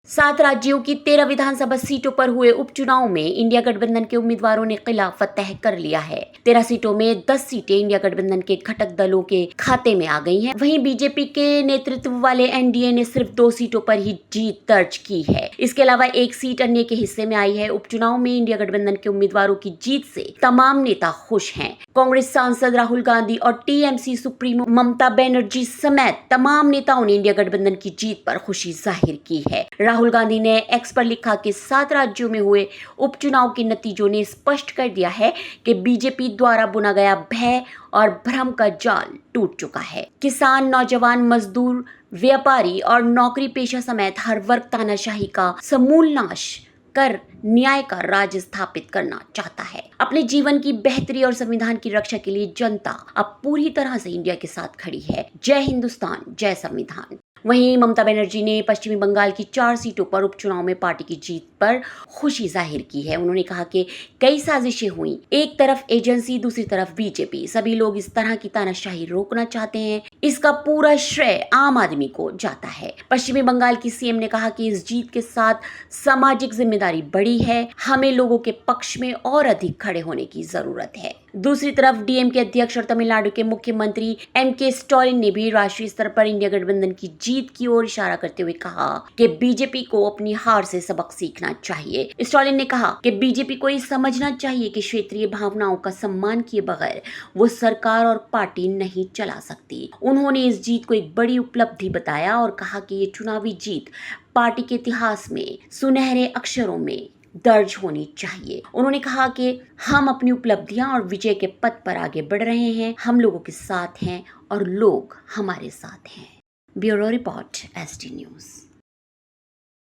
7 राज्यों की 13 विधानसभा सीटों पर हुए उपचुनाव में इंडिया गठबंधन के उम्मीदवारों ने किला फतेह कर लिया है। 13 सीटों में 10 सीटें इंडिया गठबंधन के घटक दलों के खाते में आ गई हैं। वहीं बीजेपी के नेतृत्व वाले एनडीए ने सिर्फ 2 सीटों पर ही जीत दर्ज की है। इसके अलावा एक सीट अन्य के हिस्से में आई है। उपचुनाव में इंडिया गठबंधन के उम्मीदवारों की जीत से तमाम नेता खुश हैं। कांग्रेस सांसद राहुल गांधी और टीएमसी सुप्रीमो ममता बनर्जी समेत तमाम नेताओं ने इंडिया गठबंधन की जीत पर खुशी जाहिर की है। राहुल गांधी ने एक्स पर लिखा कि 7 राज्यों में हुए उपचुनाव के नतीजों ने स्पष्ट कर दिया है कि बीजेपी द्वारा बुना गया भय और भ्रम का जाल टूट चुका है। किसान, नौजवान, मजदूर, व्यापारी और नौकरी पेशा समेत हर वर्ग तानाशाही का समूल नाश कर न्याय का राज स्थापित करना चाहता है। अपने जीवन की बेहतरी और संविधान की रक्षा के लिए जनता अब पूरी तरह से इंडिया के साथ खड़ी है। जय हिंदुस्तान, जय संविधान। वहीं ममता बनर्जी ने पश्चिमी बंगाल की 4 सीटों पर उपचुनाव में पार्टी की जीत पर खुशी जाहिर की है। उन्होंने कहा कि कई साजिशें हुई, एक तरफ एजेंसी, दूसरी तरफ बीजेपी, सभी लोग इस तरह की तानाशाही रोकना चाहते हैं। इसका पूरा श्रेय आम आदमी को जाता है। पश्चिमी बंगाल की सीएम ने कहा कि इस जीत के साथ सामाजिक जिम्मेदारी बड़ी है, हमें लोगों के पक्ष में और अधिक खड़े होने की जरूरत है। दूसरी तरफ डीएमके अध्यक्ष और तमिलनाडु के मुख्यमंत्री एमके स्टालिन ने भी राष्ट्रीय स्तर पर इंडिया गठबंधन की जीत की ओर इशारा करते हुए कहा कि बीजेपी को अपनी हार से सबक सीखना चाहिए। स्टालिन ने कहा कि बीजेपी को ये समझना चाहिए कि क्षेत्रीय भावनाओं का सम्मान किए बगैर वो सरकार और पार्टी नहीं चला सकती। उन्होंने इस जीत को एक बड़ी उपलब्धि बताया और कहा कि ये चुनावी जीत पार्टी के इतिहास में सुनहरे अक्षरों में दर्ज होनी चाहिए। उन्होंने कहा कि हम अपनी उपलब्धियां और विजय के पथ पर आगे बढ़ रहे हैं, हम लोगों के साथ हैं और लोग हमारे साथ हैं। Bureau report, ST news.